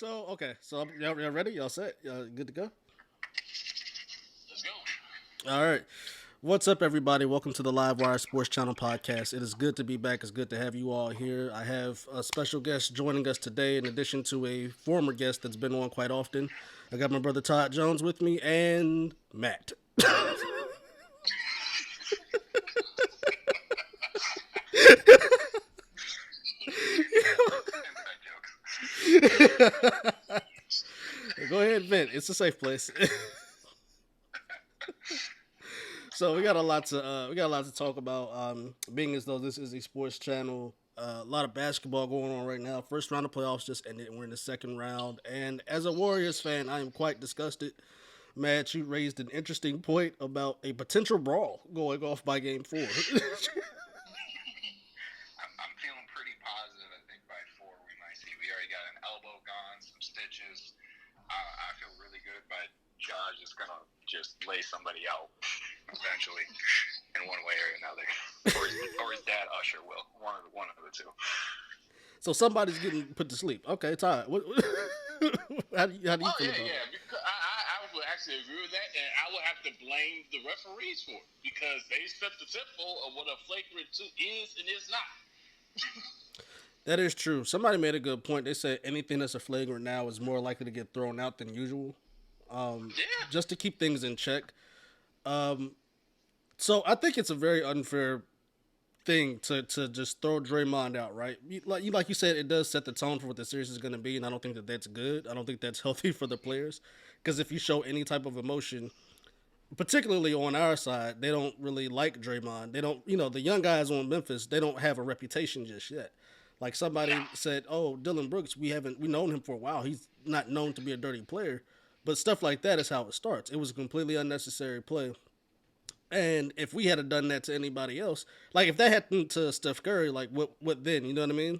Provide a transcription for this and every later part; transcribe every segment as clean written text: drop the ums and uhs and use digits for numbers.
So y'all ready? Y'all set? Y'all good to go? Let's go. All right. What's up, everybody? Welcome to the Live Wire Sports Channel podcast. It is good to be back. It's good to have you all here. I have a special guest joining us today, in addition to a former guest that's been on quite often. I got my brother Todd Jones with me and Matt. Inside jokes. Go ahead, vent. It's a safe place. So we got a lot to talk about. Being as though this is a sports channel, a lot of basketball going on right now. First round of playoffs just ended, and we're in the second round. And as a Warriors fan, I am quite disgusted. Matt, you raised an interesting point about a potential brawl going off by Game 4. I'm feeling pretty positive. I think by four we might see. We already got an elbow gone, some stitches. I feel really good, but Josh is gonna just lay somebody out eventually in one way or another, or his dad Usher will. One of the two. So somebody's getting put to sleep. Okay, Todd, how do you Oh feel yeah, about it? yeah. Because I would actually agree with that, and I would have to blame the referees for it because they set the tempo of what a flagrant two is and is not. That is true. Somebody made a good point. They said anything that's a flagrant now is more likely to get thrown out than usual, Yeah, just to keep things in check. So I think it's a very unfair thing to just throw Draymond out, right? Like you said, it does set the tone for what the series is going to be, and I don't think that that's good. I don't think that's healthy for the players because if you show any type of emotion, particularly on our side, they don't really like Draymond. They don't, the young guys on Memphis, they don't have a reputation just yet. Like no. somebody said, "Oh, Dylan Brooks, we known him for a while. He's not known to be a dirty player." But stuff like that is how it starts. It was a completely unnecessary play. And if we had done that to anybody else, like if that happened to Steph Curry, like what then? You know what I mean?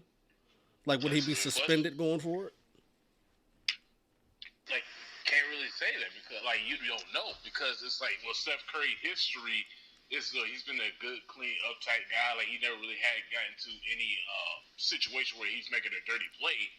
Like would he That's a be good question. suspended going forward? Like, can't really say that because like you don't know because it's like well Steph Curry history is he's been a good, clean, uptight guy. Like he never really had gotten into any situation where he's making a dirty play.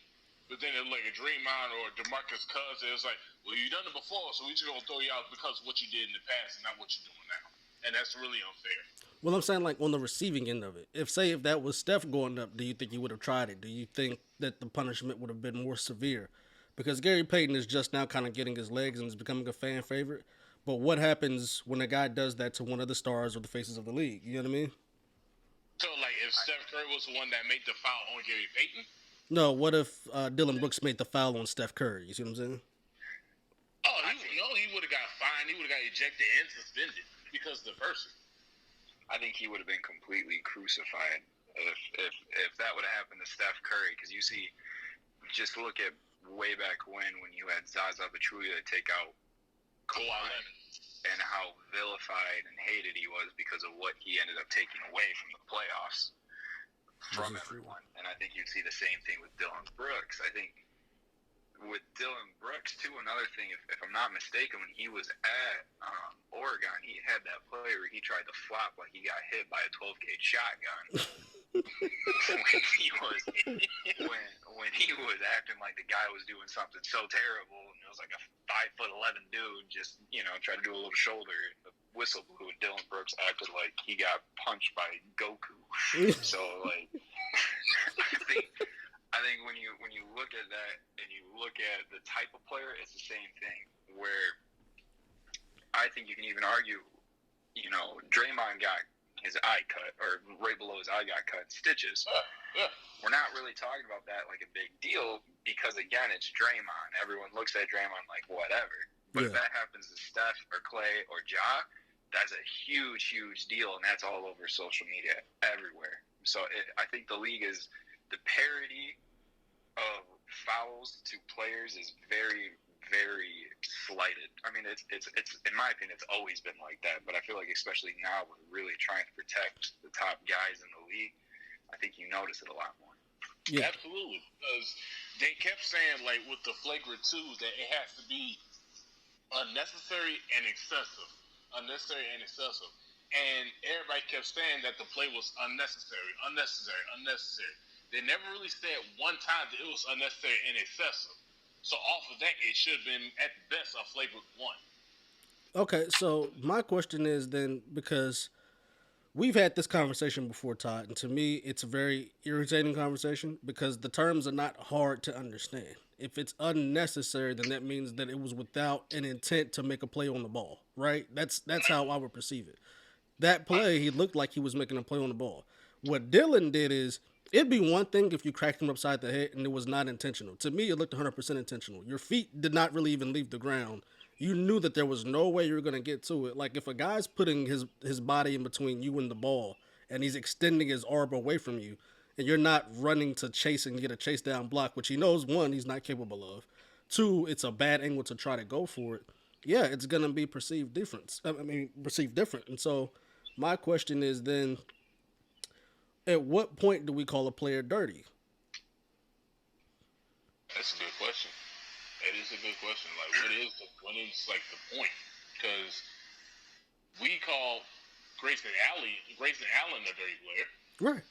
But then it's like a Draymond or DeMarcus Cousins, it's like, well, you done it before, so we just gonna throw you out because of what you did in the past and not what you're doing now, and that's really unfair. Well, I'm saying like on the receiving end of it. If that was Steph going up, do you think he would have tried it? Do you think that the punishment would have been more severe? Because Gary Payton is just now kind of getting his legs and is becoming a fan favorite. But what happens when a guy does that to one of the stars or the faces of the league? You know what I mean? So, like, if Steph Curry was the one that made the foul on Gary Payton, No, what if Dylan Brooks made the foul on Steph Curry? You see what I'm saying? oh, he would have got fined, he would have got ejected and suspended because of the person. I think he would have been completely crucified if that would have happened to Steph Curry. Because you see, just look at way back when you had Zaza Pachulia take out Kawhi Kawhi Leonard. and how vilified and hated he was because of what he ended up taking away from the playoffs from This is true. everyone. And I think you'd see the same thing with Dylan Brooks. I think with Dylan Brooks too, another thing, if I'm not mistaken, when he was at Oregon, he had that play where he tried to flop like he got hit by a 12 gauge shotgun. when he was when he was acting like the guy was doing something so terrible, and it was like a 5'11" dude just try to do a little shoulder. The whistle blew, and Dylan Brooks acted like he got punched by Goku. So like, I think when you look at that and you look at the type of player, it's the same thing. Where I think you can even argue, Draymond got his eye cut, or right below his eye got cut, stitches. Yeah. We're not really talking about that like a big deal because, again, it's Draymond. Everyone looks at Draymond like whatever. But if Yeah. that happens to Steph or Clay or Ja, that's a huge, huge deal, and that's all over social media everywhere. So I think the league is the parity of fouls to players is very, very slighted. I mean, it's in my opinion, it's always been like that. But I feel like especially now, we're really trying to protect the top guys in the league. I think you notice it a lot more. Yeah. Absolutely, because they kept saying like with the flagrant twos that it has to be unnecessary and excessive, unnecessary and excessive, and everybody kept saying that the play was unnecessary, unnecessary, unnecessary. They never really said one time that it was unnecessary and excessive. So off of that, it should have been at best a flavored one. Okay, so my question is then, because we've had this conversation before, Todd, and to me, it's a very irritating conversation because the terms are not hard to understand. If it's unnecessary, then that means that it was without an intent to make a play on the ball, right? That's how I would perceive it. That play, he looked like he was making a play on the ball. What Dylan did is, it'd be one thing if you cracked him upside the head and it was not intentional. To me, it looked 100% intentional. Your feet did not really even leave the ground. You knew that there was no way you were going to get to it. Like if a guy's putting his body in between you and the ball and he's extending his arm away from you and you're not running to chase and get a chase down block, which he knows, one, he's not capable of. Two, it's a bad angle to try to go for it. Yeah, it's gonna be perceived different. I mean, perceived different. And so, my question is then, at what point do we call a player dirty? That's a good question. That is a good question. Like, what is like the point? Because we call Grayson Allen a dirty player. Right.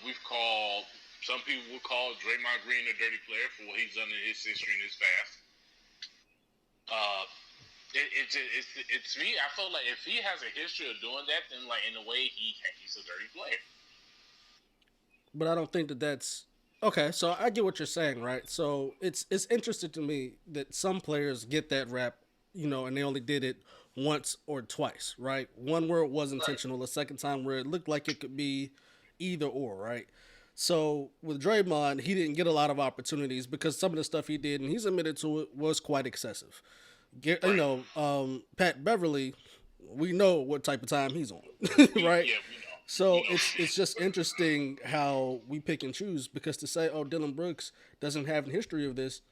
We've called some people will call Draymond Green a dirty player for what he's done in his history and his past. It's me. I feel like if he has a history of doing that, then like in a way he's a dirty player. But I don't think that that's okay. So I get what you're saying, right? So it's interesting to me that some players get that rap, and they only did it once or twice, right? One where it was intentional, the second time where it looked like it could be either or, right? So with Draymond, he didn't get a lot of opportunities because some of the stuff he did, and he's admitted to it, was quite excessive. Pat Beverly, we know what type of time he's on, right? Yeah, we know. So it's just interesting how we pick and choose because to say, oh, Dylan Brooks doesn't have a history of this.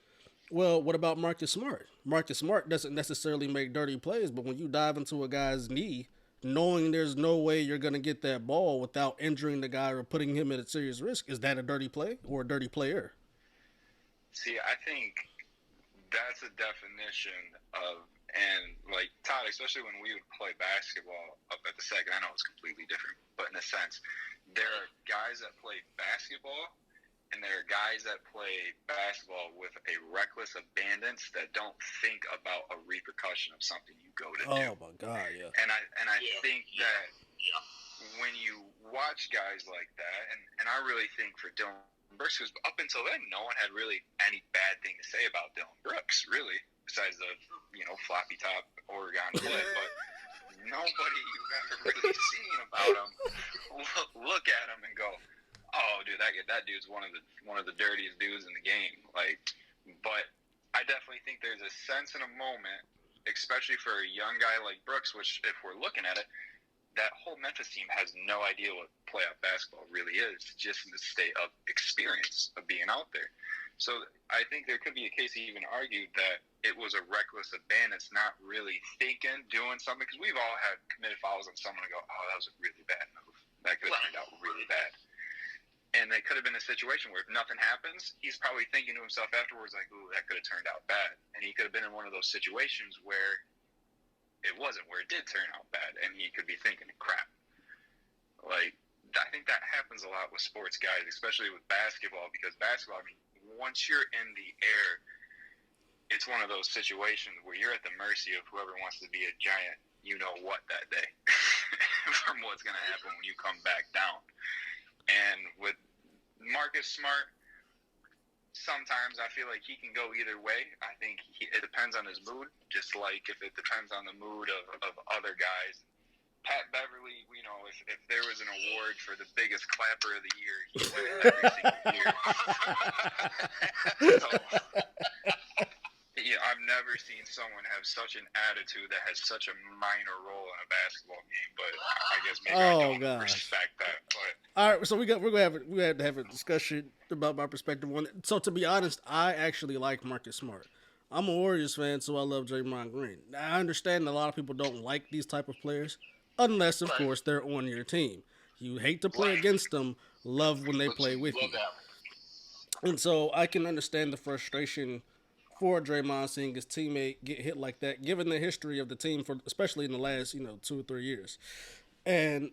Well, what about Marcus Smart? Marcus Smart doesn't necessarily make dirty plays, but when you dive into a guy's knee, knowing there's no way you're going to get that ball without injuring the guy or putting him at a serious risk, is that a dirty play or a dirty player? See, I think that's a definition of, and like Todd, especially when we would play basketball up at the second, I know it's completely different, but in a sense, there are guys that play basketball and there are guys that play basketball with a reckless abundance that don't think about a repercussion of something you go to do. Oh my God, yeah. And I think that when you watch guys like that, and I really think for Dylan Brooks, because up until then, no one had really any bad thing to say about Dylan Brooks, really, besides the floppy top Oregon play. But nobody you've ever really seen about him look at him and go, "Oh, dude, that dude's one of the dirtiest dudes in the game." Like, but I definitely think there's a sense in a moment, especially for a young guy like Brooks, which if we're looking at it, that whole Memphis team has no idea what playoff basketball really is, just in the state of experience of being out there. So I think there could be a case to even argue that it was a reckless abandon. It's not really thinking, doing something, because we've all had committed fouls on someone and go, "Oh, that was a really bad move. That could have turned out really bad." And it could have been a situation where if nothing happens, he's probably thinking to himself afterwards, like, "Ooh, that could have turned out bad." And he could have been in one of those situations where it wasn't, where it did turn out bad, and he could be thinking, crap. Like, I think that happens a lot with sports guys, especially with basketball, because basketball, I mean, once you're in the air, it's one of those situations where you're at the mercy of whoever wants to be a giant, what that day, from what's going to happen when you come back down. And with Marcus Smart, sometimes I feel like he can go either way. I think it depends on his mood, just like if it depends on the mood of other guys. Pat Beverly, if there was an award for the biggest clapper of the year, he won it every single year. So, I've never seen someone have such an attitude that has such a minor role in a basketball game, but I guess maybe I don't respect that. But all right, so we're gonna have to have a discussion about my perspective on it. So to be honest, I actually like Marcus Smart. I'm a Warriors fan, so I love Draymond Green. I understand that a lot of people don't like these type of players, unless of course they're on your team. You hate to play against them, love when they play with you. And so I can understand the frustration for Draymond seeing his teammate get hit like that, given the history of the team, for especially in the last 2 or 3 years. And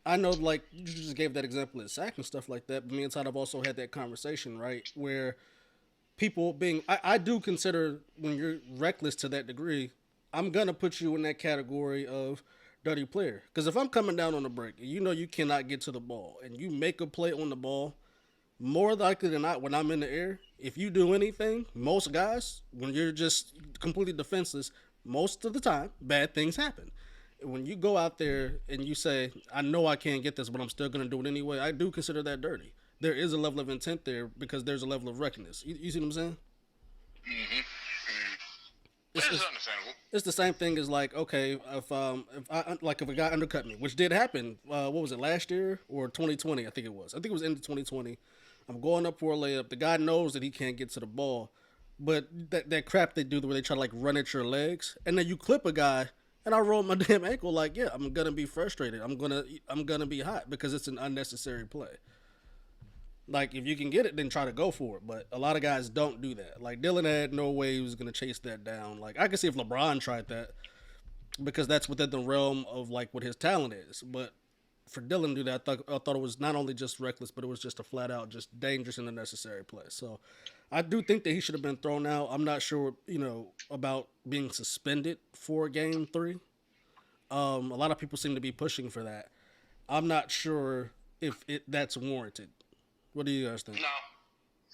I know, like, you just gave that example of sack and stuff like that, but me and Todd have also had that conversation, right, where people being. I do consider when you're reckless to that degree, I'm gonna put you in that category of dirty player. Because if I'm coming down on the break and you know you cannot get to the ball and you make a play on the ball, more likely than not, when I'm in the air, if you do anything, most guys, when you're just completely defenseless, most of the time, bad things happen. When you go out there and you say, I know I can't get this, but I'm still going to do it anyway, I do consider that dirty. There is a level of intent there because there's a level of recklessness. You see what I'm saying? It's understandable. It's the same thing as like, okay, if a guy undercut me, which did happen. What was it, last year or 2020? I think it was. I think it was into 2020. I'm going up for a layup. The guy knows that he can't get to the ball, but that crap they do where they try to like run at your legs, and then you clip a guy, and I roll my damn ankle. Like, yeah, I'm gonna be frustrated. I'm gonna be hot because it's an unnecessary play. Like, if you can get it, then try to go for it. But a lot of guys don't do that. Like, Dylan had no way he was going to chase that down. Like, I can see if LeBron tried that because that's within the realm of, like, what his talent is. But for Dylan to do that, I thought it was not only just reckless, but it was just a flat-out, just dangerous and unnecessary play. So I do think that he should have been thrown out. I'm not sure, about being suspended for Game 3. A lot of people seem to be pushing for that. I'm not sure if that's warranted. What do you guys think? No,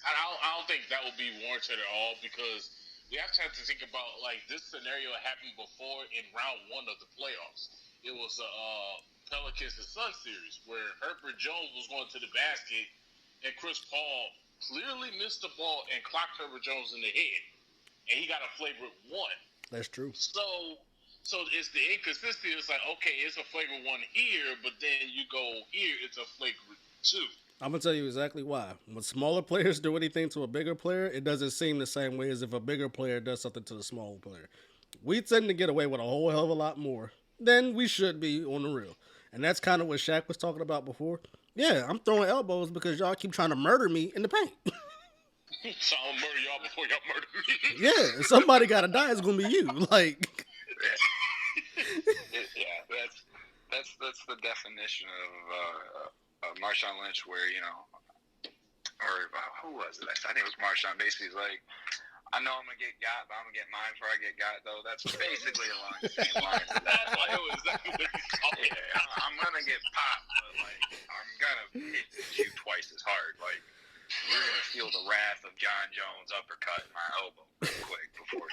I don't think that would be warranted at all because we have to think about like this scenario happened before in round 1 of the playoffs. It was a Pelicans and Suns series where Herbert Jones was going to the basket and Chris Paul clearly missed the ball and clocked Herbert Jones in the head, and he got a flagrant 1. That's true. So it's the inconsistency. It's like, okay, it's a flagrant 1 here, but then you go here, it's a flagrant 2. I'm going to tell you exactly why. When smaller players do anything to a bigger player, it doesn't seem the same way as if a bigger player does something to the smaller player. We tend to get away with a whole hell of a lot more than we should be on the real. And that's kind of what Shaq was talking about before. Yeah, I'm throwing elbows because y'all keep trying to murder me in the paint. So I'll murder y'all before y'all murder me. Yeah, if somebody got to die, it's going to be you. Like... Yeah, that's the definition of Marshawn Lynch, where who was it? I think it was Marshawn. Basically, he's like, I know I'm gonna get got, but I'm gonna get mine before I get got. Though that's basically along the same lines. I know exactly what he's talking about. Yeah, I'm gonna get popped, but like I'm gonna hit you twice as hard. Like you're gonna feel the wrath of John Jones uppercut my elbow real quick before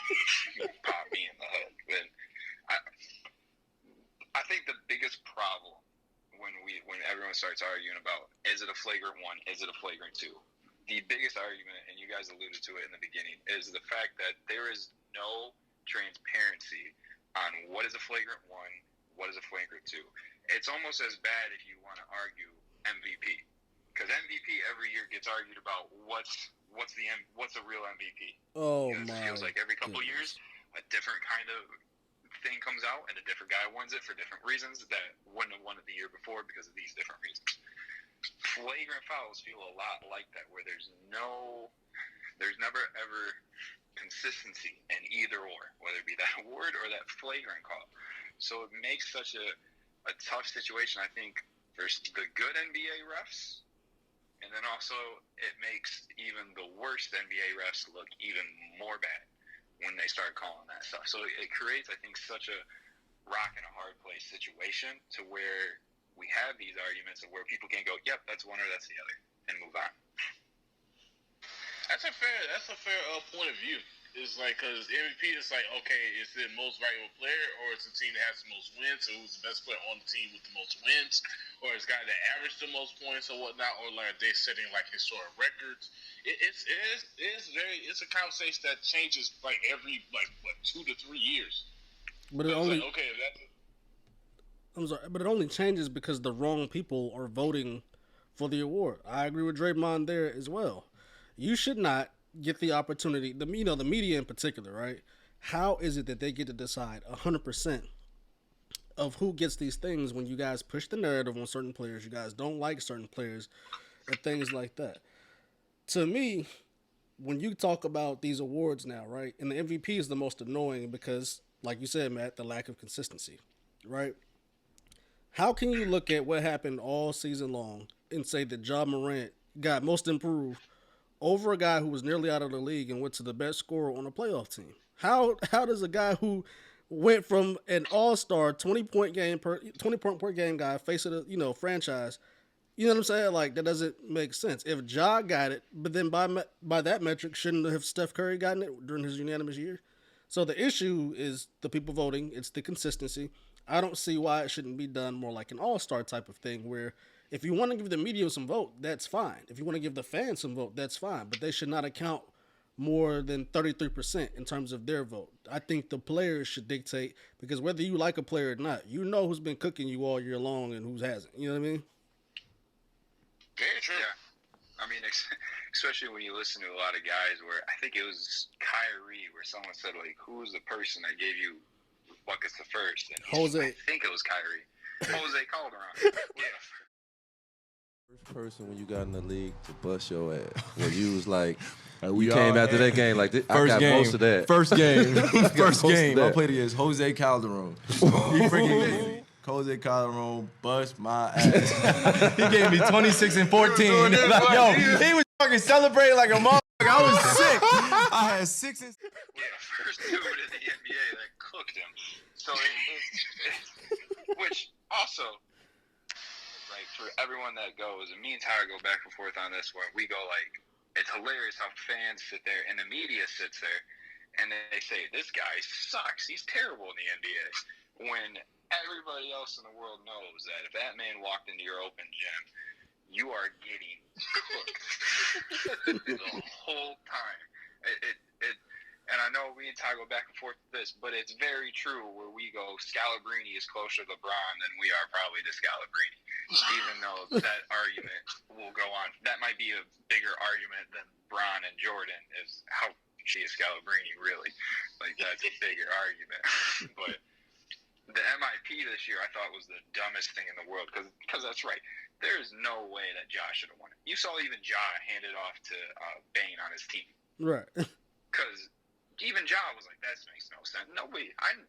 you pop me in the head. And I think the biggest problem when everyone starts arguing about is it a flagrant 1, is it a flagrant 2, the biggest argument, and you guys alluded to it in the beginning, is the fact that there is no transparency on what is a flagrant 1, what is a flagrant 2. It's almost as bad if you want to argue MVP, because MVP every year gets argued about what's a real MVP. Oh, it feels like every couple years a different kind of thing comes out and a different guy wins it for different reasons that wouldn't have won it the year before because of these different reasons. Flagrant fouls feel a lot like that, where there's never ever consistency in either or, whether it be that award or that flagrant call. So it makes such a tough situation, I think, for the good NBA refs, and then also it makes even the worst NBA refs look even more bad when they start calling that stuff. So it creates, I think, such a rock and a hard place situation to where we have these arguments of where people can go, yep, that's one or that's the other, and move on. That's a fair point of view. It's like, because MVP is like, okay, is it most valuable player, or it's the team that has the most wins, so who's the best player on the team with the most wins, or it's the guy that averaged the most points or whatnot, or like they setting like historic records. It's a conversation that changes like every 2 to 3 years. But it only I'm sorry, but it only changes because the wrong people are voting for the award. I agree with Draymond there as well. You should not get the opportunity, the media in particular, right? How is it that they get to decide 100% of who gets these things when you guys push the narrative on certain players, you guys don't like certain players, and things like that? To me, when you talk about these awards now, right, and the MVP is the most annoying because, like you said, Matt, the lack of consistency, right? How can you look at what happened all season long and say that Ja Morant got most improved over a guy who was nearly out of the league and went to the best scorer on a playoff team. How does a guy who went from an all-star 20 point per game guy face of the franchise, you know what I'm saying? Like that doesn't make sense. If Ja got it, but then by that metric, shouldn't have Steph Curry gotten it during his unanimous year? So the issue is the people voting. It's the consistency. I don't see why it shouldn't be done more like an all-star type of thing where if you want to give the media some vote, that's fine. If you want to give the fans some vote, that's fine. But they should not account more than 33% in terms of their vote. I think the players should dictate because whether you like a player or not, you know who's been cooking you all year long and who hasn't. You know what I mean? Very true. Yeah. I mean, especially when you listen to a lot of guys where I think it was Kyrie where someone said, like, who was the person that gave you buckets the first? And Jose. I think it was Kyrie. Jose Calderon. Yeah. First person when you got in the league to bust your ass. When you was like, we you came after that game like this. I got most of that. First game. First game. I that. played against Jose Calderon. He freaking gave me. Jose Calderon bust my ass. He gave me 26 and 14. Yo, he was fucking celebrating like a motherfucker. I was sick. I had 6 and... Yeah, first dude in the NBA that cooked him. So, which also, like, for everyone that goes, and me and Tyler go back and forth on this, where we go, like, it's hilarious how fans sit there and the media sits there and they say, this guy sucks. He's terrible in the NBA. When everybody else in the world knows that if that man walked into your open gym, you are getting cooked the whole time. And I know we and Ty go back and forth with this, but it's very true where we go, Scalabrine is closer to LeBron than we are probably to Scalabrine. Even though that argument will go on. That might be a bigger argument than Bron and Jordan is how she is Scalabrine, really. Like, that's a bigger argument. But the MIP this year I thought was the dumbest thing in the world because that's right. There is no way that Ja should have won it. You saw even Ja hand it off to Bane on his team. Right. Because even Ja was like, that makes no sense. Nobody, I'm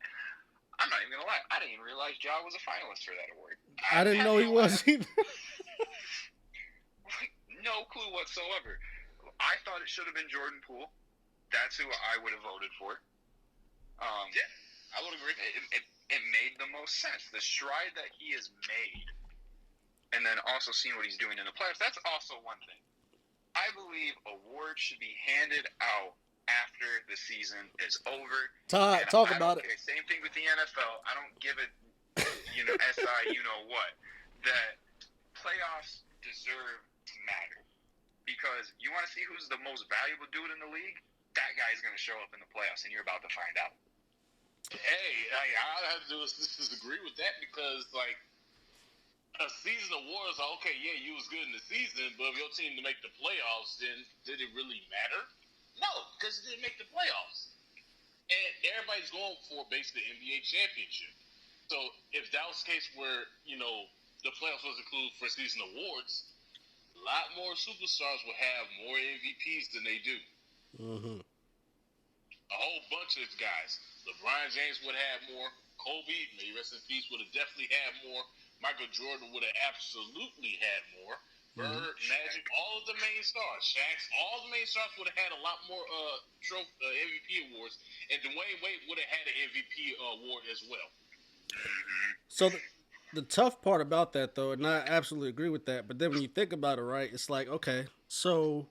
not even going to lie. I didn't even realize Ja was a finalist for that award. I didn't know he was either. Like, no clue whatsoever. I thought it should have been Jordan Poole. That's who I would have voted for. Yeah, I would agree. It made the most sense. The stride that he has made, and then also seeing what he's doing in the playoffs, that's also one thing. I believe awards should be handed out after the season is over. Todd, talk about it. Same thing with the NFL. I don't give it, SI, what. That playoffs deserve to matter. Because you want to see who's the most valuable dude in the league? That guy's going to show up in the playoffs, and you're about to find out. Hey, all I have to do is disagree with that because, like, a season awards are okay. Yeah, you was good in the season, but if your team to make the playoffs, then did it really matter? No, because it didn't make the playoffs. And everybody's going for basically the NBA championship. So if that was the case where the playoffs was included for season awards, a lot more superstars will have more MVPs than they do. Mm-hmm. A whole bunch of guys. LeBron James would have more. Kobe, may he rest in peace, would have definitely had more. Michael Jordan would have absolutely had more. Bird, Magic, all of the main stars, Shaq, all the main stars would have had a lot more MVP awards, and Dwayne Wade would have had an MVP award as well. So the tough part about that, though, and I absolutely agree with that, but then when you think about it, right, it's like, okay, so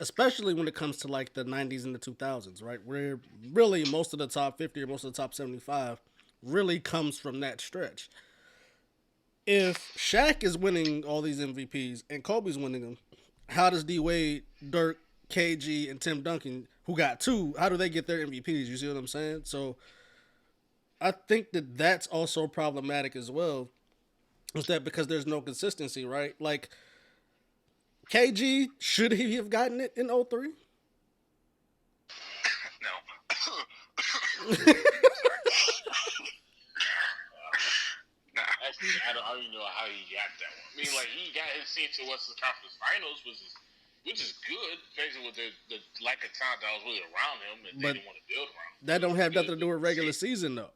especially when it comes to like the 90s and the 2000s, right, where really most of the top 50 or most of the top 75 really comes from that stretch. If Shaq is winning all these MVPs and Kobe's winning them, how does D Wade, Dirk, KG, and Tim Duncan, who got 2, how do they get their MVPs? You see what I'm saying? So I think that that's also problematic as well. Is that because there's no consistency, right? Like KG, should he have gotten it in 03? No. I don't even know how he got that one. I mean, like, he got his team to Western Conference Finals, which is good, basically with the lack of talent that was really around him, and they didn't want to build around him. That don't have nothing to do with regular season, though.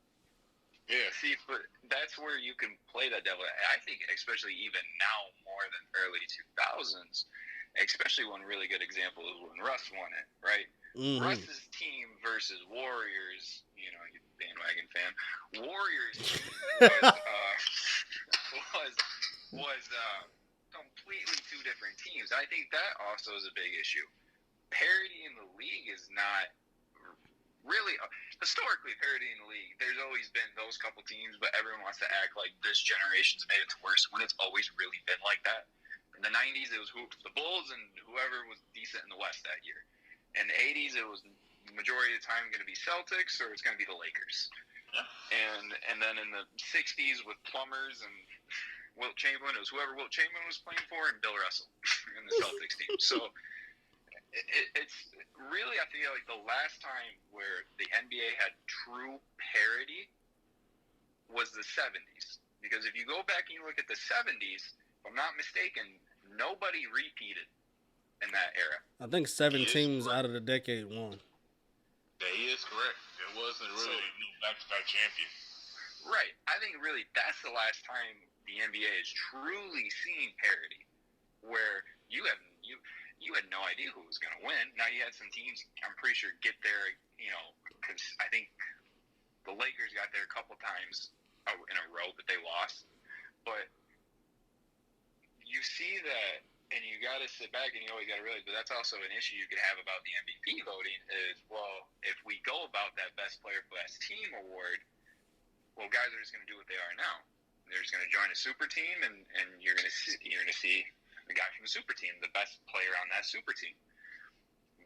Yeah, see, but that's where you can play that devil. I think, especially even now more than early 2000s, especially one really good example is when Russ won it, right? Mm-hmm. Russ's team versus Warriors, you know, you bandwagon fan. Warriors was completely two different teams. I think that also is a big issue. Parity in the league is not really historically parity in the league. There's always been those couple teams, but everyone wants to act like this generation's made it worse when it's always really been like that. In the 90s, it was the Bulls and whoever was decent in the West that year. In the 80s, it was majority of the time going to be Celtics or it's going to be the Lakers. And then in the 60s with Plumbers and Wilt Chamberlain, it was whoever Wilt Chamberlain was playing for and Bill Russell in the Celtics team. So it's really, I feel like the last time where the NBA had true parity was the 70s. Because if you go back and you look at the 70s, if I'm not mistaken, nobody repeated in that era. I think 7 teams out of the decade won. That is correct. There wasn't really no back-to-back champion. Right. I think really that's the last time the NBA has truly seen parity, where you had no idea who was going to win. Now you had some teams, I'm pretty sure, get there, you know, because I think the Lakers got there a couple times in a row that they lost. But you see that, and you got to sit back and you always got to realize, but that's also an issue you could have about the MVP voting is, well, if we go about that best player for best team award, well, guys are just going to do what they are now. They're just going to join a super team, and you're going to see the guy from the super team, the best player on that super team.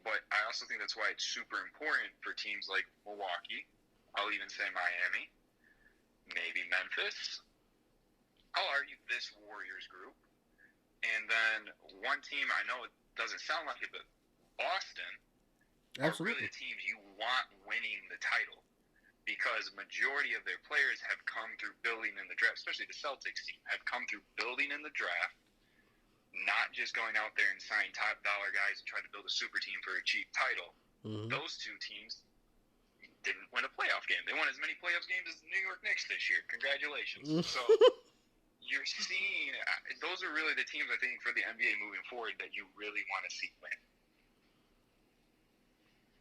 But I also think that's why it's super important for teams like Milwaukee. I'll even say Miami, maybe Memphis. I'll argue this Warriors group. And then one team, I know it doesn't sound like it, but Boston are really the teams you want winning the title because majority of their players have come through building in the draft, especially the Celtics team, have come through building in the draft, not just going out there and signing top dollar guys and try to build a super team for a cheap title. Mm-hmm. Those two teams didn't win a playoff game. They won as many playoff games as the New York Knicks this year. Congratulations. So you're seeing those are really the teams I think for the NBA moving forward that you really want to see win.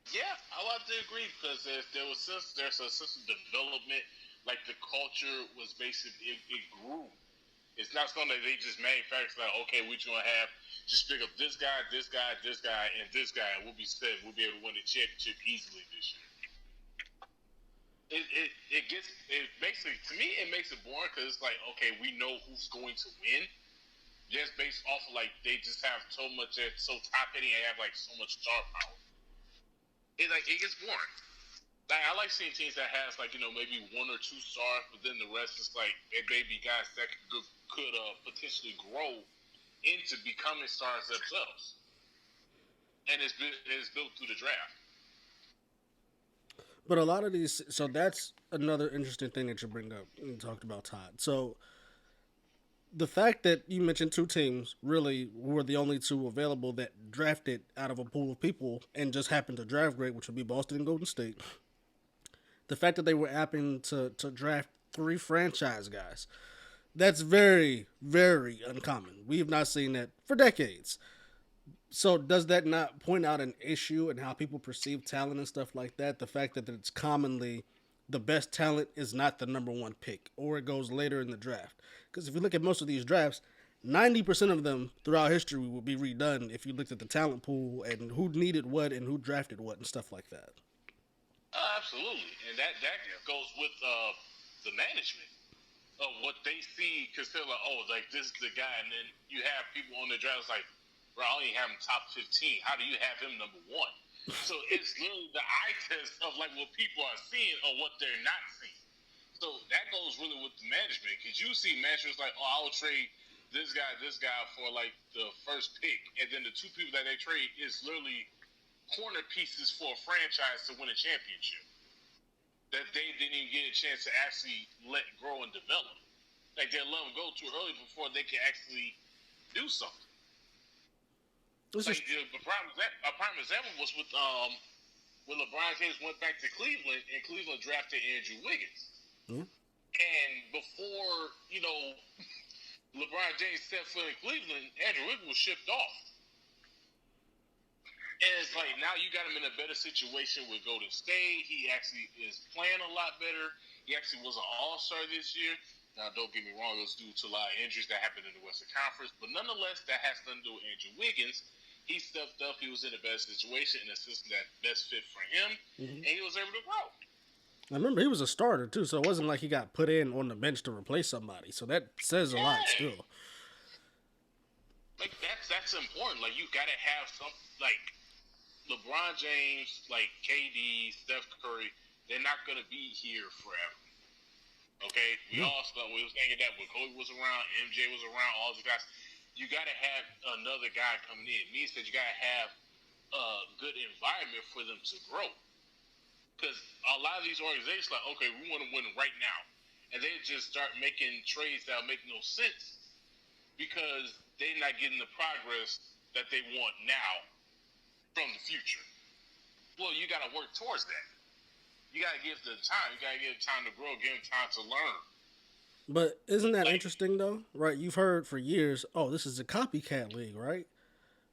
Yeah, I like to agree because there's a sense of development. Like the culture was basically it grew. It's not something that they just manufacture. Like, okay, we're gonna have just pick up this guy, this guy, this guy, and this guy, and we'll be set. We'll be able to win the championship easily this year. It basically, to me, it makes it boring because it's like, okay, we know who's going to win, just based off of like they just have so much, that's so top heavy and have like so much star power. It gets boring. Like I like seeing teams that has like maybe 1 or 2 stars, but then the rest is like it may be guys that could potentially grow into becoming stars themselves, and it's built through the draft. But a lot of these, so that's another interesting thing that you bring up when you talked about Todd. So the fact that you mentioned 2 teams really were the only 2 available that drafted out of a pool of people and just happened to draft great, which would be Boston and Golden State. The fact that they were happen to draft 3 franchise guys, that's very, very uncommon. We have not seen that for decades. So does that not point out an issue in how people perceive talent and stuff like that? The fact that it's commonly the best talent is not the number 1 pick, or it goes later in the draft. Because if you look at most of these drafts, 90% of them throughout history will be redone if you looked at the talent pool and who needed what and who drafted what and stuff like that. Absolutely. And that goes with the management of what they see, because they're like, oh, like this is the guy. And then you have people on the draft like, bro, I only have him top 15. How do you have him number 1? So it's literally the eye test of like what people are seeing or what they're not seeing. So that goes really with the management, because you see managers like, oh, I will trade this guy for like the first pick, and then the 2 people that they trade is literally corner pieces for a franchise to win a championship that they didn't even get a chance to actually let grow and develop. Like they let them go too early before they can actually do something. Like, a prime example was with when LeBron James went back to Cleveland and Cleveland drafted Andrew Wiggins. Mm-hmm. And before LeBron James stepped foot in Cleveland, Andrew Wiggins was shipped off. And it's like now you got him in a better situation with Golden State. He actually is playing a lot better. He actually was an All-Star this year. Now, don't get me wrong, it was due to a lot of injuries that happened in the Western Conference. But nonetheless, that has nothing to do with Andrew Wiggins. He stepped up. He was in a better situation, in a system that best fit for him, and he was able to grow. I remember he was a starter, too, so it wasn't like he got put in on the bench to replace somebody. So that says a lot still. Like, that's important. Like, you got to have some, like, LeBron James, like KD, Steph Curry, they're not going to be here forever. Okay? We all was thinking that when Kobe was around, MJ was around, all these guys. You got to have another guy coming in. It means that you got to have a good environment for them to grow. Because a lot of these organizations like, okay, we want to win right now. And they just start making trades that make no sense because they're not getting the progress that they want now from the future. Well, you got to work towards that. You got to give them time. You got to give them time to grow, give them time to learn. But isn't that interesting, though? Right? You've heard for years, oh, this is a copycat league, right?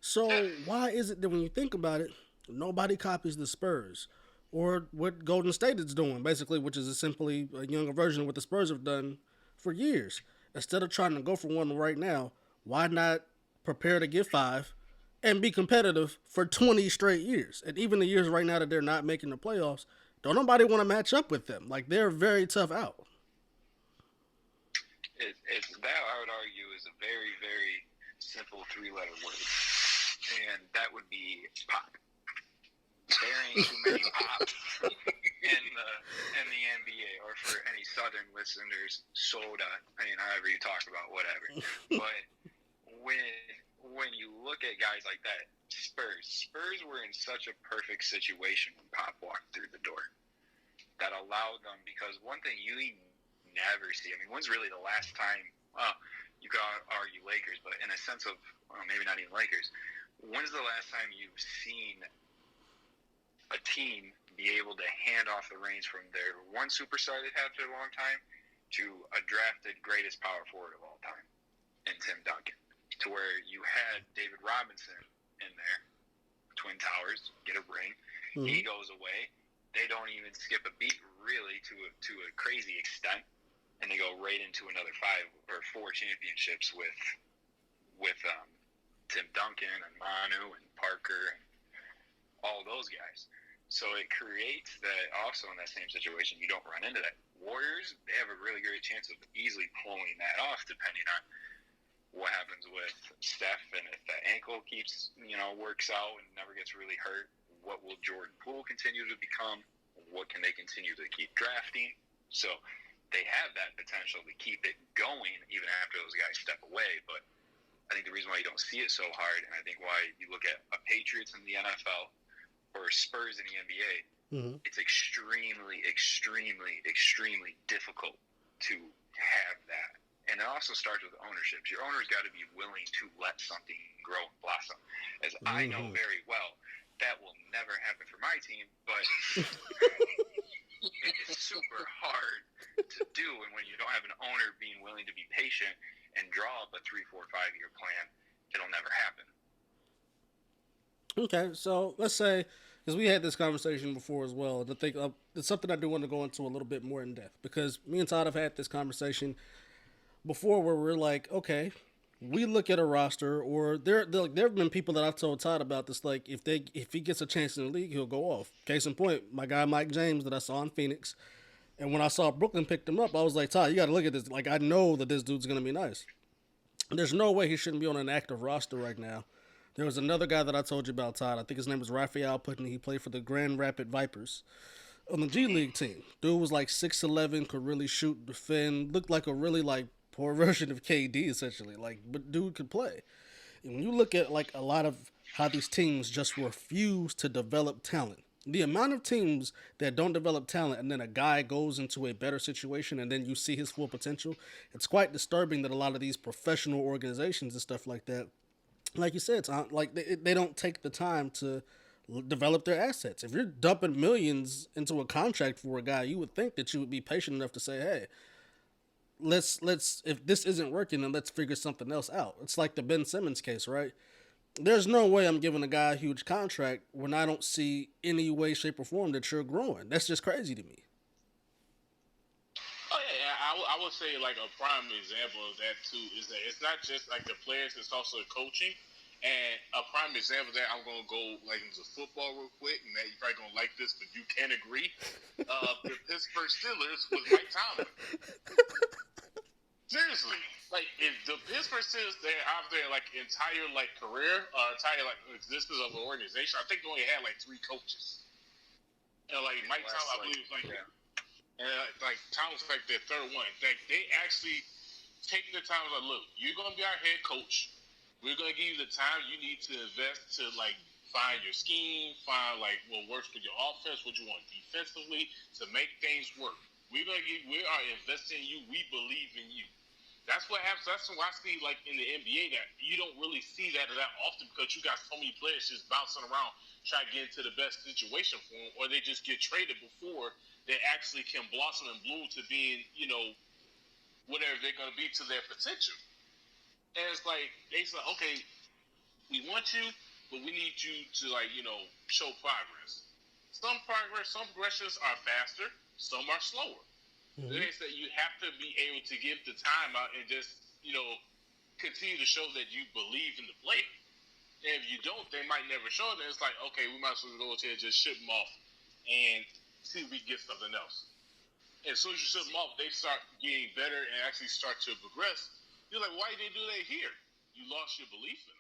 So why is it that when you think about it, nobody copies the Spurs? Or what Golden State is doing, basically, which is simply a younger version of what the Spurs have done for years. Instead of trying to go for one right now, why not prepare to get 5 and be competitive for 20 straight years? And even the years right now that they're not making the playoffs, don't nobody want to match up with them. Like, they're very tough out. It's that I would argue is a very, very simple 3-letter word. And that would be pop. There ain't too many pops in the NBA, or for any Southern listeners, soda. I mean, however you talk about whatever. But when you look at guys like that, Spurs were in such a perfect situation when Pop walked through the door. That allowed them, because one thing you never see. I mean, when's really the last time? Well, you could argue Lakers, but in a sense of maybe not even Lakers. When's the last time you've seen a team be able to hand off the reins from their one superstar they've had for a long time to a drafted greatest power forward of all time in Tim Duncan, to where you had David Robinson in there, Twin Towers, get a ring. He goes away. They don't even skip a beat really to a crazy extent, and they go right into another 5 or 4 championships with Tim Duncan and Manu and Parker and all those guys. So it creates that also in that same situation, you don't run into that. Warriors, they have a really great chance of easily pulling that off depending on what happens with Steph, and if that ankle keeps, works out and never gets really hurt, what will Jordan Poole continue to become? What can they continue to keep drafting? So they have that potential to keep it going even after those guys step away. But I think the reason why you don't see it so hard, and I think why you look at a Patriots in the NFL or Spurs in the NBA, it's extremely, extremely, extremely difficult to have that. And it also starts with ownership. Your owner's got to be willing to let something grow and blossom. As I know very well, that will never happen for my team, but it is super hard to do. And when you don't have an owner being willing to be patient and draw up a 3, 4, 5-year plan, it'll never happen. Okay, so let's say, because we had this conversation before as well, and I think it's something I do want to go into a little bit more in depth, because me and Todd have had this conversation before where we're like, okay, we look at a roster, or there have been people that I've told Todd about this, like if he gets a chance in the league, he'll go off. Case in point, my guy Mike James that I saw in Phoenix, and when I saw Brooklyn picked him up, I was like, Todd, you got to look at this. Like, I know that this dude's gonna be nice. There's no way he shouldn't be on an active roster right now. There was another guy that I told you about, Todd. I think his name was Raphael Putney. He played for the Grand Rapid Vipers on the G League team. Dude was like 6'11", could really shoot, defend, looked like a really like poor version of KD essentially. Like, but dude could play. And when you look at like a lot of how these teams just refuse to develop talent, the amount of teams that don't develop talent and then a guy goes into a better situation and then you see his full potential, it's quite disturbing that a lot of these professional organizations and stuff like that, like you said, Tom, like they don't take the time to develop their assets. If you're dumping millions into a contract for a guy, you would think that you would be patient enough to say, hey, let's if this isn't working, then let's figure something else out. It's like the Ben Simmons case, right? There's no way I'm giving a guy a huge contract when I don't see any way, shape, or form that you're growing. That's just crazy to me. Oh yeah, I would say like a prime example of that too is that it's not just like the players; it's also the coaching. And a prime example of that I'm gonna go like into football real quick, and that you're probably gonna like this, but you can't agree. The Pittsburgh Steelers was Mike Tomlin. Seriously, like if the Pittsburgh Steelers, they're out there like entire like career, entire like existence of an organization. I think they only had like 3 coaches, and like Mike Tomlin, I believe, was like. And like Tom's like their third one. Like they actually take the time. Like, look, you're gonna be our head coach. We're gonna give you the time you need to invest to like find your scheme, find like what works for your offense, what you want defensively to make things work. We are investing in you. We believe in you. That's what happens. That's what I see like in the NBA that you don't really see that often because you got so many players just bouncing around trying to get into the best situation for them, or they just get traded before they actually can blossom and bloom to being, whatever they're going to be to their potential. And it's like, they say, okay, we want you, but we need you to, show progress. Some progressions are faster, some are slower. Mm-hmm. They say you have to be able to give the time out and just, continue to show that you believe in the player. And if you don't, they might never show it. And it's like, okay, we might as well go ahead and just ship them off and see if we get something else. And as soon as you ship them off, they start getting better and actually start to progress. You're like, why didn't they do that here? You lost your belief in